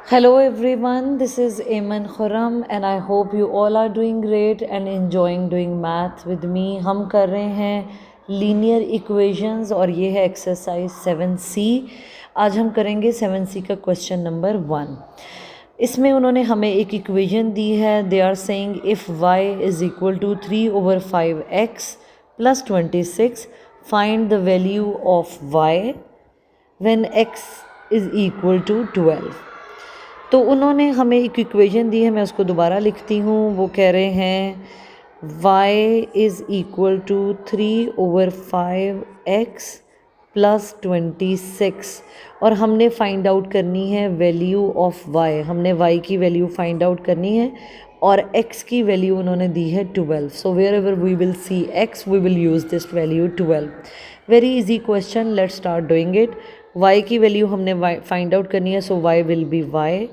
Hello everyone, this is Ayman Khurram and I hope you all are doing great and enjoying doing math with me. हम कर रहे हैं linear equations और ये है exercise 7C। आज हम करेंगे 7C का क्वेश्चन नंबर 1। इसमें उन्होंने हमें एक इक्वेशन दी है। They are saying if y is equal to 3/5x plus 26 find the value of y when x is equal to 12। तो उन्होंने हमें एक इक्वेशन दी है, मैं उसको दोबारा लिखती हूँ। वो कह रहे हैं y is equal to 3/5x plus 26 और हमने फाइंड आउट करनी है वैल्यू ऑफ y। हमने y की वैल्यू फाइंड आउट करनी है और x की वैल्यू उन्होंने दी है 12। So where ever we will see x we will use this value 12। Very easy question, let's start doing it. y की वैल्यू हमने फाइंड आउट करनी है, so y will be y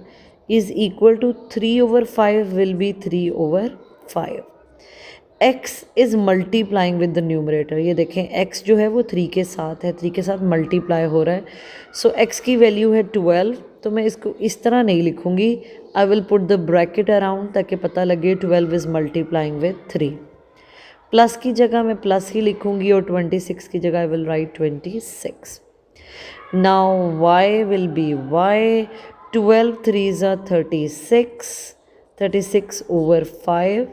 is equal to 3/5 will be 3/5। x is multiplying with the numerator. ये देखें x जो है वो 3 के साथ है, 3 के साथ मल्टीप्लाई हो रहा है। सो x की वैल्यू है 12, तो मैं इसको इस तरह नहीं लिखूँगी। I will put the bracket around ताकि पता लगे 12 इज़ मल्टीप्लाइंग विद 3। प्लस की जगह मैं प्लस ही लिखूँगी और 26 की जगह आई will right 26। Now y will be y 12 3s are 36/5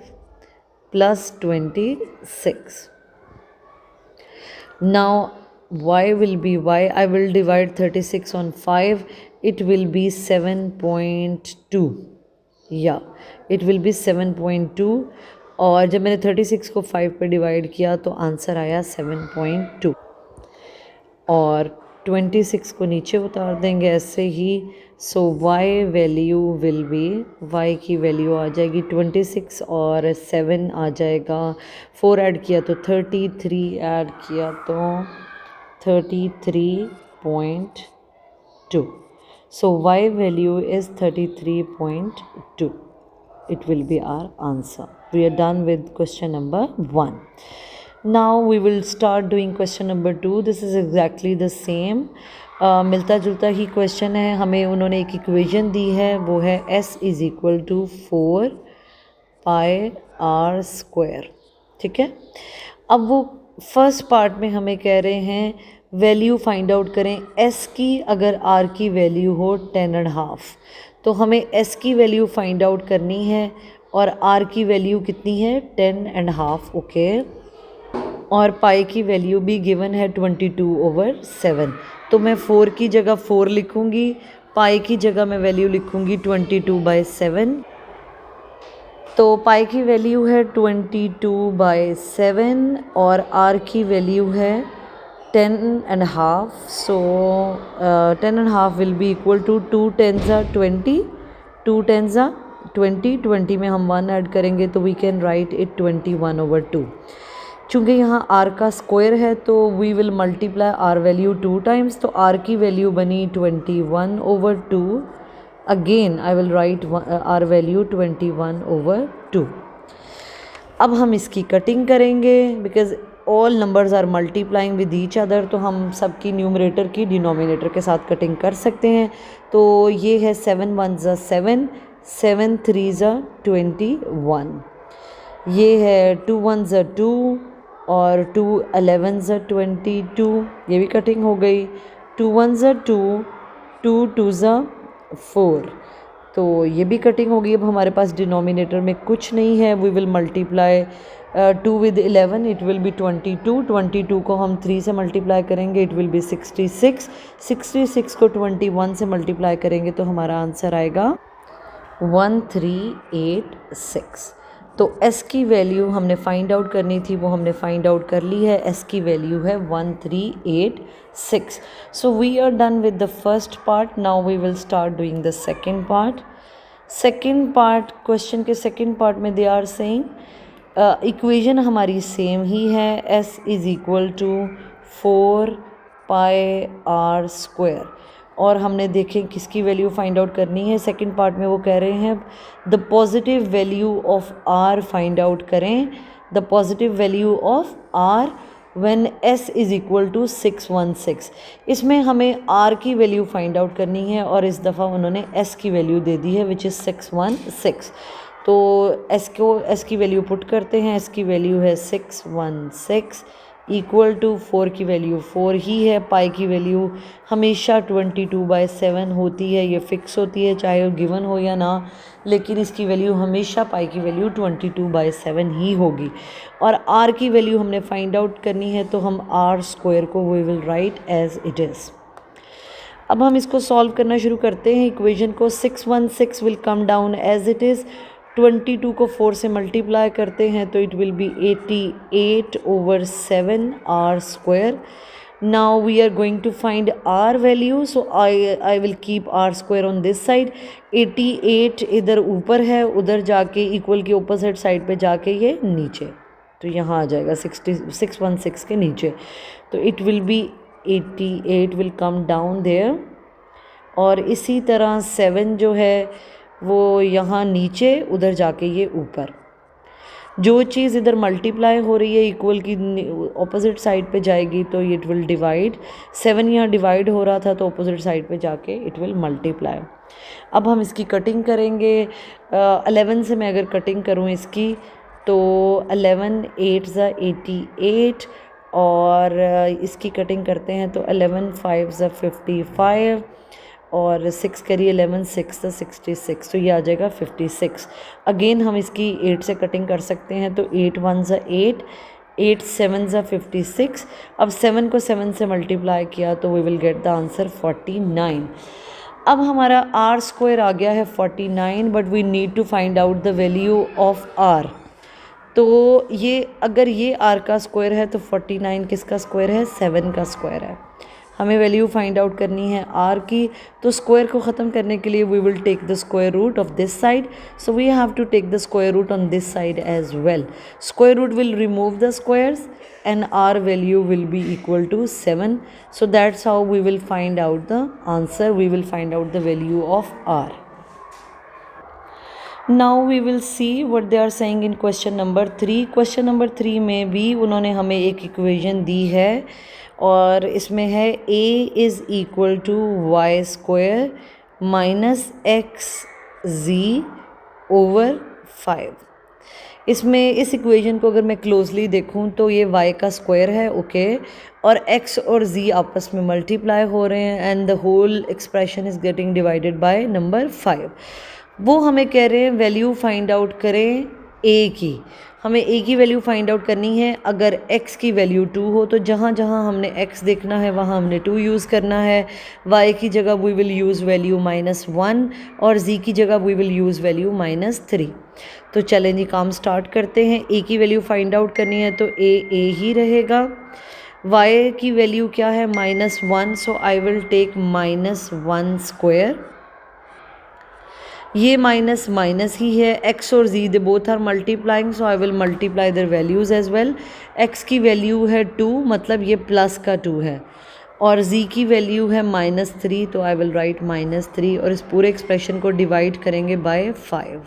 plus 26. Now y will be y. I will divide 36 on 5. It will be 7.2. Yeah, it will be 7.2. और जब मैंने 36 को 5 पे डिवाइड किया तो आंसर आया 7.2 और 26 को नीचे उतार देंगे ऐसे ही। सो y value will be, y की वैल्यू आ जाएगी 26 और 7 आ जाएगा। 4 ऐड किया तो 33, ऐड किया तो 33.2। सो y value is 33.2। It will be our answer. We are done with question number 1. Now we will start doing question number 2. This is exactly the same. मिलता जुलता ही क्वेश्चन है। हमें उन्होंने एक इक्वेशन दी है, वो है s is equal to 4πr²। ठीक है। अब वो फर्स्ट पार्ट में हमें कह रहे हैं वैल्यू फाइंड आउट करें s की। अगर r की वैल्यू हो 10.5 तो हमें s की वैल्यू फाइंड आउट करनी है और r की वैल्यू कितनी है 10.5। ओके। और पाई की वैल्यू भी गिवन है 22/7। तो मैं 4 की जगह 4 लिखूँगी, पाई की जगह मैं वैल्यू लिखूँगी 22/7। तो पाई की वैल्यू है 22/7 और r की वैल्यू है 10.5। So 10.5 will be equal to 2 10s are 20, 2 10s are 20, 20 में हम 1 ऐड करेंगे तो वी कैन राइट इट 21/2। चूँकि यहाँ r का स्क्वायर है तो we will multiply r value 2 times, तो r की वैल्यू बनी 21/2। Again I will write r value 21/2। अब हम इसकी कटिंग करेंगे because all numbers are multiplying with each other, तो हम सबकी न्यूमरेटर की डिनोमिनेटर के साथ कटिंग कर सकते हैं। तो ये है 7 1s are 7, 7 3s are 21। ये है 2 1s are 2 और 2 11s are 22। ये भी कटिंग हो गई। 2 1s are 2, 2 2s are 4, तो ये भी कटिंग होगी। अब हमारे पास डिनोमिनेटर में कुछ नहीं है। We will multiply 2 with 11, it will be 22। 22 को हम 3 से मल्टीप्लाई करेंगे, इट विल बी 66। 66 को 21 से मल्टीप्लाई करेंगे तो हमारा आंसर आएगा 1386। तो s की वैल्यू हमने फाइंड आउट करनी थी, वो हमने फाइंड आउट कर ली है। s की वैल्यू है 1386। So we are done with the first part. Now we will start doing the second part. Second part, question के सेकेंड पार्ट में दे आर सेइंग इक्वेशन हमारी सेम ही है, s is equal to 4πr²। और हमने देखें किसकी value find out करनी है। सेकंड पार्ट में वो कह रहे हैं the positive value of r find out करें। The positive value of r when s is equal to 616। इसमें हमें r की वैल्यू फाइंड आउट करनी है और इस दफ़ा उन्होंने s की वैल्यू दे दी है विच इज़ 616। तो s की वैल्यू पुट करते हैं। s की वैल्यू है 616 इक्वल टू 4 की वैल्यू 4 ही है। पाई की वैल्यू हमेशा 22/7 होती है, ये फिक्स होती है चाहे वो गिवन हो या ना, लेकिन इसकी वैल्यू हमेशा पाई की वैल्यू 22/7 ही होगी। और r की वैल्यू हमने फाइंड आउट करनी है, तो हम r स्क्वायर को we will write as it is. अब हम इसको सॉल्व करना शुरू करते हैं इक्वेशन को। 616 will come down as it is. 22 को 4 से मल्टीप्लाई करते हैं तो it will be 88/7 r square. Now we are going to find r value, so I will keep r square on this side. 88 इधर ऊपर है, उधर जाके इक्वल की अपोजिट साइड पे जाके ये नीचे, तो यहाँ आ जाएगा 616 के नीचे, तो it will be 88 will come down there. और इसी तरह 7 जो है वो यहाँ नीचे, उधर जाके ये ऊपर। जो चीज़ इधर मल्टीप्लाई हो रही है इक्वल की ऑपोजिट साइड पे जाएगी तो इट विल डिवाइड। 7 यहाँ डिवाइड हो रहा था तो ऑपोजिट साइड पे जाके इट विल मल्टीप्लाई। अब हम इसकी कटिंग करेंगे। 11 से मैं अगर कटिंग करूँ इसकी तो 11 8 ज़ा 88 और इसकी कटिंग करते हैं तो 11 5 ज़ा 55 और 6 करिए 11 6 ज़ा 66, तो ये आ जाएगा 56। अगेन हम इसकी 8 से कटिंग कर सकते हैं तो 8 1 ज़ा 8, 8 7 ज़ा 56। अब 7 को 7 से मल्टीप्लाई किया तो we will get the answer 49। अब हमारा r स्क्वायर आ गया है 49, but we need to find out the value of r। तो ये अगर ये r का स्क्वायर है तो 49 किसका स्क्वायर है? 7 का स्क्वायर है। हमें वैल्यू फाइंड आउट करनी है r की, तो स्क्वायर को ख़त्म करने के लिए we will take the square root of this side, so we have to take the square root on this side as well. Square root will remove the squares and r value will be equal to 7, so that's how we will find out the answer. We will find out the value of r. Now we will see what they are saying in question number 3. Question number 3 में भी उन्होंने हमें एक equation दी है और इसमें है a is equal to y square minus xz over 5। इसमें इस इक्वेशन को अगर मैं क्लोजली देखूं तो ये y का स्क्वायर है, ओके, और x और z आपस में मल्टीप्लाई हो रहे हैं and the whole expression is getting divided by number 5। वो हमें कह रहे हैं वैल्यू फाइंड आउट करें a की। हमें a की वैल्यू फाइंड आउट करनी है। अगर x की वैल्यू 2 हो तो जहाँ जहाँ हमने x देखना है वहाँ हमने 2 यूज़ करना है। y की जगह वी विल यूज़ वैल्यू -1 और z की जगह वी विल यूज़ वैल्यू -3। तो चलें जी, काम स्टार्ट करते हैं। a की वैल्यू फाइंड आउट करनी है तो a ही रहेगा। y की वैल्यू क्या है? -1, so I will take -1 square. ये माइनस माइनस ही है। x और z they both are multiplying, so I will multiply their values as well. x की वैल्यू है 2, मतलब ये प्लस का 2 है, और z की वैल्यू है -3, तो आई विल राइट -3 और इस पूरे एक्सप्रेशन को डिवाइड करेंगे बाय 5।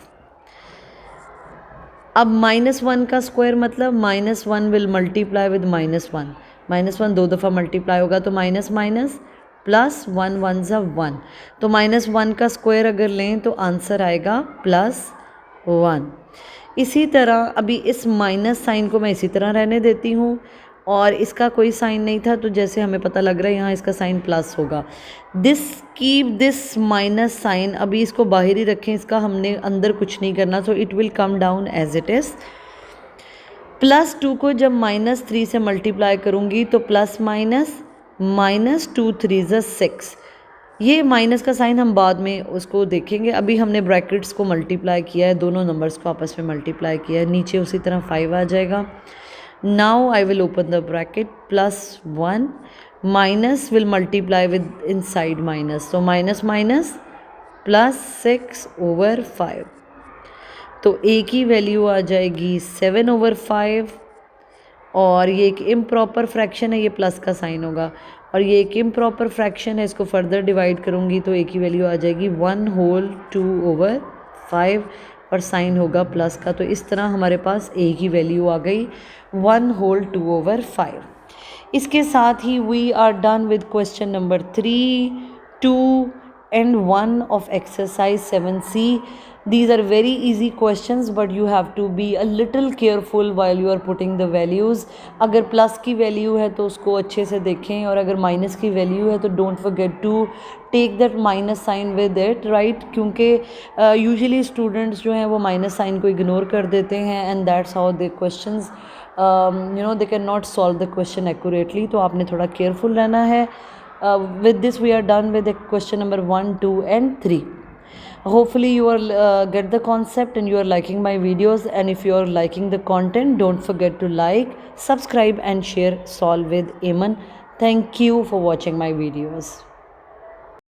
अब -1 का स्क्वायर मतलब -1 विल मल्टीप्लाई विद -1, -1 दो दफ़ा मल्टीप्लाई होगा तो माइनस माइनस प्लस 1 1 ज़ा 1, तो -1 का स्क्वायर अगर लें तो आंसर आएगा +1। इसी तरह अभी इस माइनस साइन को मैं इसी तरह रहने देती हूँ और इसका कोई साइन नहीं था, तो जैसे हमें पता लग रहा है यहाँ इसका साइन प्लस होगा। दिस माइनस साइन, अभी इसको बाहर ही रखें, इसका हमने अंदर कुछ नहीं करना, तो it will come down as it is. +2 को जब -3 से मल्टीप्लाई करूँगी तो प्लस माइनस -2 3 ज़ा 6। ये माइनस का साइन हम बाद में उसको देखेंगे। अभी हमने ब्रैकेट्स को मल्टीप्लाई किया है, दोनों नंबर्स को आपस में मल्टीप्लाई किया है, नीचे उसी तरह 5 आ जाएगा। Now I will open the bracket, +1 minus will multiply with inside minus, तो माइनस माइनस +6/5, तो a की वैल्यू आ जाएगी 7/5। और ये एक इम्प्रॉपर फ्रैक्शन है, ये प्लस का साइन होगा, और ये एक इम्प्रॉपर फ्रैक्शन है, इसको फर्दर डिवाइड करूँगी तो a की वैल्यू आ जाएगी 1/2/5 और साइन होगा प्लस का। तो इस तरह हमारे पास a की वैल्यू आ गई 1/2/5। इसके साथ ही we are done with question number 3, 2 and 1 of exercise 7C. These are very easy questions, but you have to be a little careful while you are putting the values. अगर plus की value है तो उसको अच्छे से देखें, और अगर माइनस की वैल्यू है तो don't forget to take that minus sign with it, right, क्योंकि यूजुअली स्टूडेंट्स जो हैं वो माइनस साइन को इग्नोर कर देते हैं, and that's how they questions they can not solve the question accurately. तो आपने थोड़ा केयरफुल रहना है. With this we are done with the question number 1, 2 and 3. Hopefully you are get the concept and you are liking my videos, and if you are liking the content, don't forget to like, subscribe and share Solve with Aman. Thank you for watching my videos.